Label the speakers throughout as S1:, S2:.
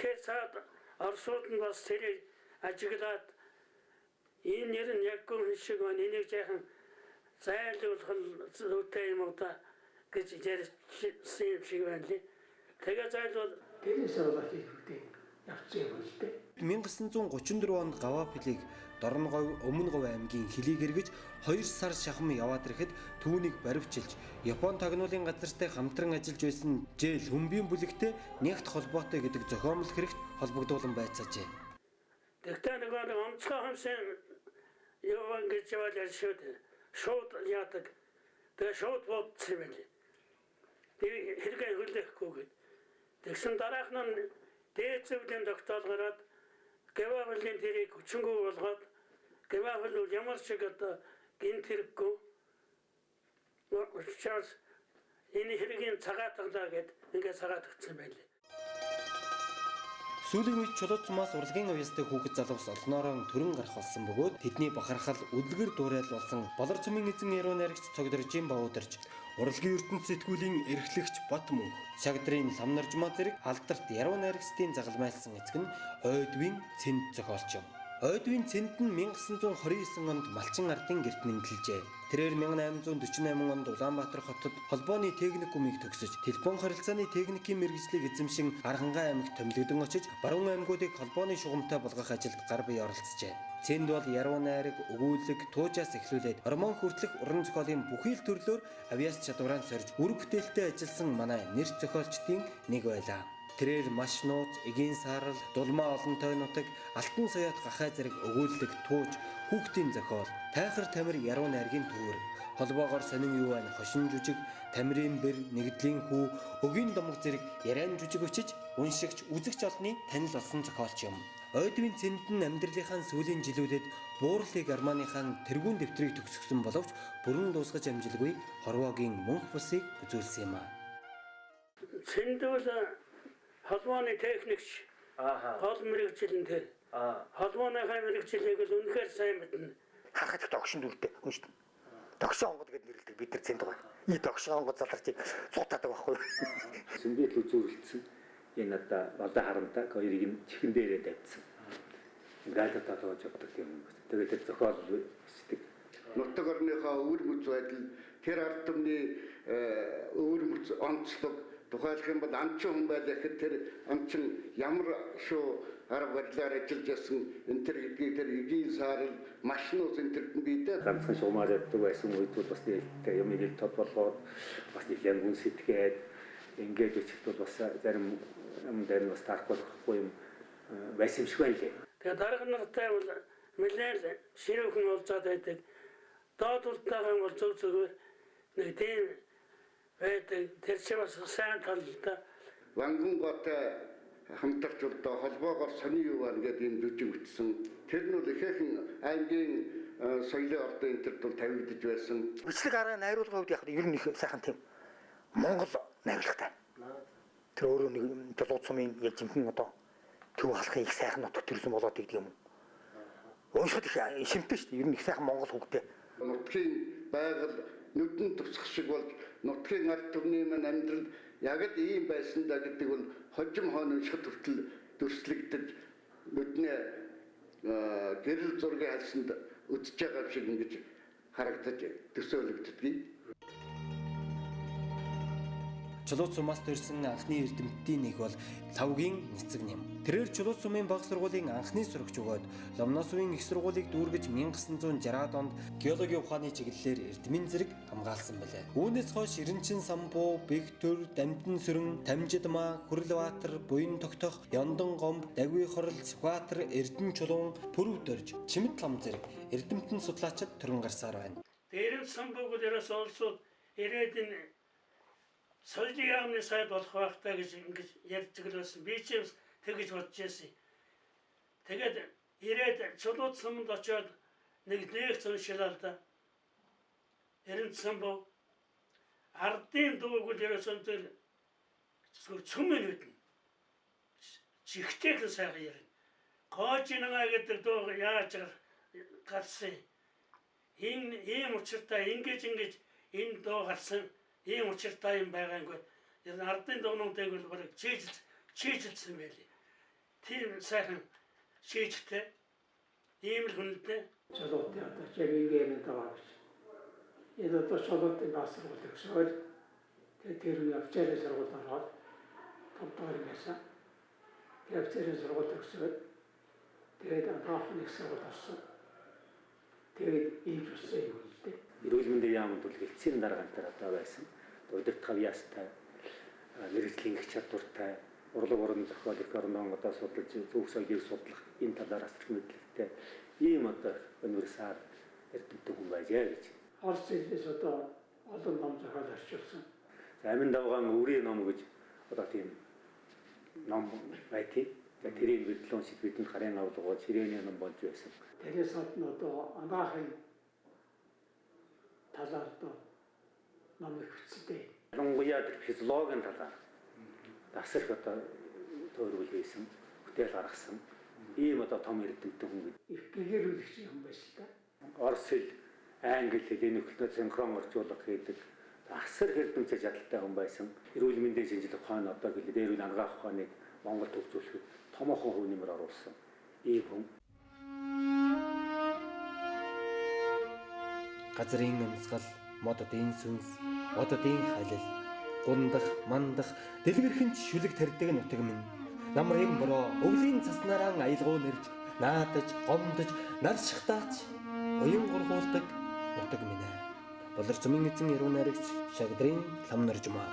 S1: Тэгэхээр цаад Оросууд нь бас тэрийг ажиглаад энэ нэр нь яг гүн шиг байна. Энийг жаахан зайлуулах зүйтэй юм уу та гэж ярьсан юм шиг байна лээ. Тэгээ зайлуул гэрээс болоод ихтэй явцсан юм л дээ.
S2: 1934 онд Гавапилийг Дорноговь, Өмнөговь аймгийн Хилийг эргэж 2 сар шахам яваад ирэхэд түүнийг баривчилж Япон тагнуулын газартай хамтран ажиллаж байсан Жээл Хүмбийн бүлэгтэй нягт холбоотой гэдэг зохиомл хэрэгт холбогдуулан байцаажээ.
S1: Тэгтээ нэг онцгой хамсын яваа гэж яваад шууд яадаг. Тэгээ шууд бодсон юм байна. Тэгээ хэрэгээ хүлээхгүй гээд. Тэгсэн дараах нь дээд зөвлөлийн тогтоолгороод Гавапилын тэрийг хүчингү болгоод Гавапил ямар ч одоо гинт хэрэггүй учраас энэ хэргийн цагаатгалаа гэд ингээд цагаатгдсан байлээ.
S2: Сүүлийн үед Чулуу цумаас урлагийн уястай хүүхэд залуус олноороо төрөн гарах болсон бөгөөд тэдний бахархал үлгэр дуурайл болсон Болор цумын эзэн яруу найрагч Цогдоржийн Баудэрж, урлагийн ертөнц сэтгүүлийн эрхлэгч Бат мөнх, Шагдрын Ламнаржмаа зэрэг алдарт яруу найрагчдын загалмайлсан эцэг нь Ойдвийн Цэнд зохиолч юм. Ойдвийн Цэнд нь 1929 онд Малчин ардын гэрт нэмэлтэлжээ. Тэрээр 1848 онд Улаанбаатар хотод холбооны техникумыг төгсөж, телефон харилцааны техникийн мэргэжлийг эзэмшин Архангай аймагт томилогдсон очиж, баруун аймагуудыг холбооны шугамтай болгох ажилд гар бие оролцжээ. Цэнд бол яруу найраг, өгүүлэг, туужаас эхлүүлээд ормон хүртэлх уран зохиолын бүхий л төрлөөр авиас чадвараа сорж, үр бүтээлтэй ажилласан манай нэр зохиолчдын нэг байлаа. Тэрээр маш нууц, эгийн саарал, дулмаа олонтой нутаг, алтан соёот гахай зэрэг өгүүлэг, тууж, хүүхдийн зохиол, тайхар тамир яруу найргийн төвөр, холбоогоор сонин юу байна хошин жүжиг, тамирын бэр, нэгдлийн хүү, өгийн домог зэрэг яриан жүжиг өчиж, уншигч, үзэгч олны танил болсон зохиолч юм. Ойдвийн Цэнд нь амьдралынхаа сүүлийн жилүүдэд Бууралыг Арманыхаа тэргүүн дэвтрийг төгсгсөн боловч бүрэн дуусгаж амжилгүй хорвоогийн мөнх бусыг үзүүлсэн юм аа.
S1: Цэнд бол холбооны техникч гол мэрэгчлэн тэр холбооныхаа мэрэгчлийг л үнэхээр сайн мэднэ.
S3: Харахад догшин дүртэй үнштэй. Догшин онгод гэдээ нэрлэдэг бид нар Цэнд байгаа. И догшин онгод заларчийг цуутаадаг байхгүй.
S4: Цэндээ л үзүүлэлтсэн. Энэ одоо балда харамтай хоёрыг нь чихэн дээрээ тавьсан. Ингээд таталгаж явдаг юм. Тэгээд тэр зохиол бичдэг.
S5: Нутаг орныхоо өвөр мөц байдал, тэр ард түмний өвөр мөц онцлог тухайлах юм бол анчин хүн байл гэхэд тэр анчин ямар шүү арга барилаар ажиллаж ясан энэ тэр гэдгийг тэр эгийн саарал маш нууц энэ төрд нь бидээ
S4: ганцхан шугамаар яддаг байсан үед бас нэлээд юм ил тод болгоод бас нэлээд хүн сэтгээд ингээд өчигд бас зарим юм дээр бас таахгүй юм байсан юм шиг байна лээ.
S1: Тэгээ дарга нартай бол нэлээд ширүүхэн уулзаад байдаг. Доод уртаагаа бол зөв зөвөр нэг тийм байдаг. Тэр чинь бас сайн тал л да.
S5: Ванган готой хамтарч одоо холбоогоор сони юу байна гэдэг юм жүжиг ütсэн. Тэр нь бол ихээхэн аймгийн соёлын ордын энтерд бол тавигдж байсан.
S3: Бичлэг арга найруулгын хувьд яг ер нь их сайхан тийм Монгол найруулгатай. Тэр өөрөө нэг Чулуу цумын яг жинхэнэ одоо төв халахын их сайхан нутаг төрсөн болоод идэг юм. Уншихад их шимтэй шүү дээ. Ер нь их сайхан Монгол хөгтэй.
S5: Нутгийн байгаль нүдэн тусах шиг болж нутгийн ард түмний маань амьдрал яг л ийм байсан да гэдэг бол хожим хоон уншихад хүртэл дүрслэгдэж нүднээ гэрэл зургийн хальсанд үдсэж байгаа шиг ингэж харагдаж төсөөлөгддөг.
S2: Чулуу цумаас төрсэн анхны эрдэмтдийн нэг бол Лавгийн Нэцэг нэм. Тэрээр Чулуу цумын бага сургуулийн анхны сурагч бөгөөд Ломносовын их сургуулийг дүүргэж 1960-аад онд геологийн ухааны чиглэлээр эрдмийн зэрэг хамгаалсан байлаа. Үүнээс хойш Ирэнчин самбуу, Бэгтөр, Дамдын сүрэн, Тамжидмаа, Хүрлбаатар, Буян тогтох, Ёндон гомб, Дагвий хорол, Сүхбаатар, Эрдэнэ чулуун, Пүрв дөрж, Чимэт лам зэрэг эрдэмтэн судлаачид төрөн гарсаар байна.
S1: Дээрэн самбууг дээрээс олсууд ирээд энэ соёлын яамны сайд болох байхтаа гэж ингэж ярьж гэлсэн. Би ч тэгэж бодож байсан. Тэгээд ирээд Чулуу цуманд очиод нэг уншилаа л да. Эрдэнэ самбуу ардын дууг дээрээс өнтөр цөмөн үдэн. Чихтэй л сайхан ярина. Гоожингаа гэдэг дуу яаж гарсан. Ийм учиртай ингэж энэ дуу гарсан. Ийм учиртай юм байгаа юм гээд ардын дуунуудыг бол бараг чийжилсэн байлээ. тийм сайхан шийдэлтэй ийм л хүнтэй.
S6: Чулуутын одоо чимээний таваач. Энэ одоо чулуутын басрууд өгсөөл тэр нь авчираа сургууль ороод томтоор байсан. Тэр авчираа сургууль өгсөөл тэгээд анхны сургууль орсон. Тэгээд ийм үсэн юм л дээ.
S4: Эрүүл мэндийн яамд бол хэлцээний даргаантай одоо байсан. Удирдах авьяастай, мэрэгжлийн их чадвартай, урлаг орон зохиол их орноо одоо судалж зөв соёлыг судлах энэ талаар асар мэдлэгтэй ийм одоо универсал эрдэмтэн хүн байжээ гэж.
S6: Орос хэлнээс одоо олон ном зохиол орчуулсан.
S4: Амин давгаан үрийн ном гэж одоо тийм ном байдгийг. Тэрийг бидлэн уншиж бидэнд гарын авлагууд ширээний ном болж байсан.
S6: Тэрээс гадна одоо анагаахын талаар одоо ном их бичсэн.
S4: Ялангуяа физиологийн талаар асар их одоо төөрөл хийсэн, бүтээл гаргасан ийм одоо том эрдэмтэн хүн гэж.
S6: Их гэгэрүүлэгч юм байсан л да.
S4: Орос хэл, англи хэл энэ хөлтөд синхрон орчуулга хийдэг асар хэрдэмцэж чадaltaй хүн байсан. Эрүүл мэндийн шинжилгээ ухааны одоо хэлээд эрүүл ангаах ухааныг Монголд хөгжүүлэхэд томоохон хөв нэмэр оруулсан ийм хүн.
S2: Газрын амьсгал, мод одын сүнс, од одын халил, гундах, мандах, дэлгэрхэнч шүлэг тарьдаг нутаг минь. Намрын бороо өвлийн цаснараа аялгуу нэрж, наадаж, гомдож, наршихтаач уян гургуулдаг нутаг минь. Болор цөмийн эзэн яруу найрагч Шагдрын лам наржмаа.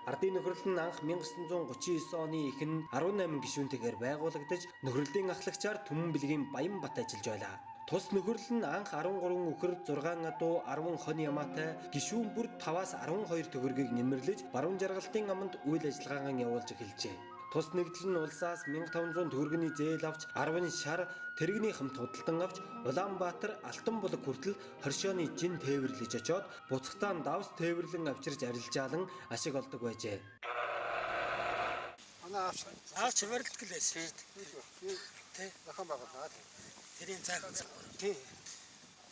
S2: Ардын нөхрөл нь анх 1939 оны эхэн 18 гишүүнтэйгээр байгуулагдаж нөхрөлийн ахлагчаар Түмэн бэлгийн Баянбат ажиллаж байлаа. Тус нөхрөл нь анх 13 үхэр 6 адуу 10 хон ямаатай гишүүн бүр 5-аас 12 төгрөгийг нэмэрлэж баруун жаргалтын аманд үйл ажиллагаагаа явуулж эхэлжээ. Тус нэгдэл нь улсаас 1500 төгрөгийн зээл авч 10 шар тэрэгний хамт худалдан авч Улаанбаатар Алтан булаг хүртэл хоршооны жин тээвэрлэж очоод буцагтаа давс тээвэрлэн авчирж арилжаалан ашиг олдог байжээ.
S7: Авч барилт гэлээс. Тэ дахин байгуулнаа. Тэрийн цаахан. Тий.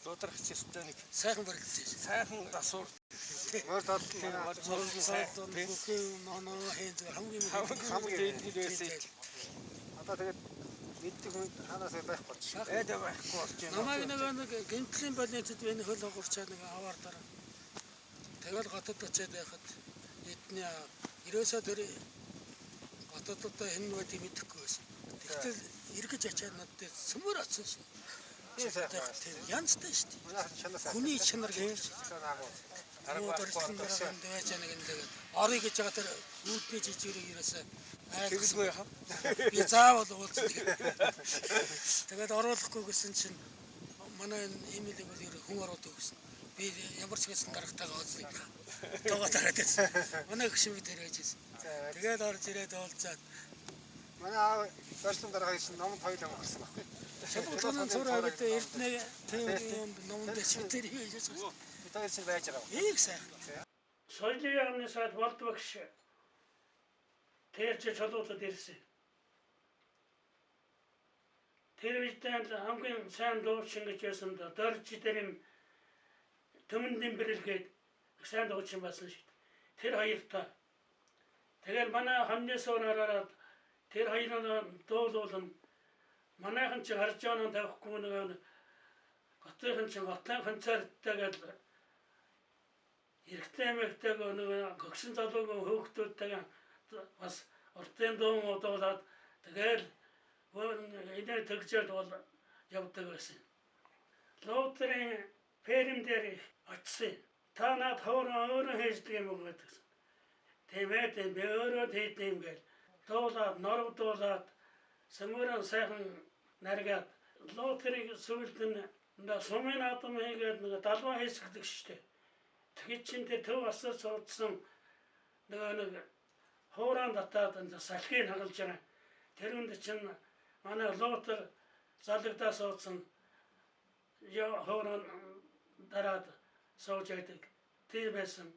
S7: Лудрах системийг сайхан барилдсан. Сайхан асуур. Мөр толтон хамгийн байсан. Одоо тэгээд мэддэг хүн ханаас байхгүй ч. Байхгүй болж байна.
S8: Намайг нэг гэмтлийн больницад би хөл огорчаад нэг аваар дараа. Тэгэл готод очиад байхад эдний 90-аа тэр готодтой хэн нүг мэдэхгүй байсан. Тэгтэл эргэж ачаад надад сүмөр атсан шин. Янзтай шүү дээ. Хүний чанар гэж. Арга барилгын дэвэж нэг энэ орой гэж байгаа тэр үүдний жижигрэг ерөөсөө
S7: Тэгсгүй яа.
S8: би заавал уулзсан. Тэгээд оруулахгүй гэсэн чинь манай имэйлийг бол ер хүн оруулдаг гэсэн. Би ямар ч гэсэн гаргатайгаа уулзсан. Тоогоо тараад байсан. Манай гүшмэг дээр байжсэн. Тэгээд орж ирээд уулзаад
S7: манай аав барилгын дараа гэсэн номд хоёул амгарсан байхгүй.
S8: Шалгуулсан цороо гэдэг эрдэнэ тийм юм номд шүтэр хийж байгаа.
S7: Бид хоёр байж байгаа.
S8: Их сайн.
S1: Соёлын яамны сайд болдвогш тэрч чулуутад ирсэн. Телевизэнд хамгийн сайн дуучин гэж байсан дөрж дээрм Түмэн Дэмбэрэлгээд сайн дуучин байсан шүү дээ. Тэр хоёртой. Тэгэл манай хамнаас ороод тэр хоёроо дуулуулна. Манайхан ч харж байгаа тавихгүй нэг готын ч готлын концерттайгээд эрэгтэй мэгтэйг нэг гөгсөн залууг хөөхтүүдтэйгээ бас уртын дуун удуулаад тэгэл энэ төгжөөд бол явдаг байсан. Лутрын ферм дээр очив. Та над өөрөө хийдэг юм уу гэдэг. Тэмээд би өөрөө хийдэг юм гээл. Дуулаад норвдуулаад Самуран сайхан наргаад лутрыг сүлдэн сумын атом хийгээд нэг далваа хийсгдэг штэ. Тэгэхэд чин тэр төв асар суудсан нэг хоорон татаад салхийг хагалж байгаа. Тэр үнд чин манай лутер залгадаа суудсан хоорон дараад сууж байдаг. Тийм байсан.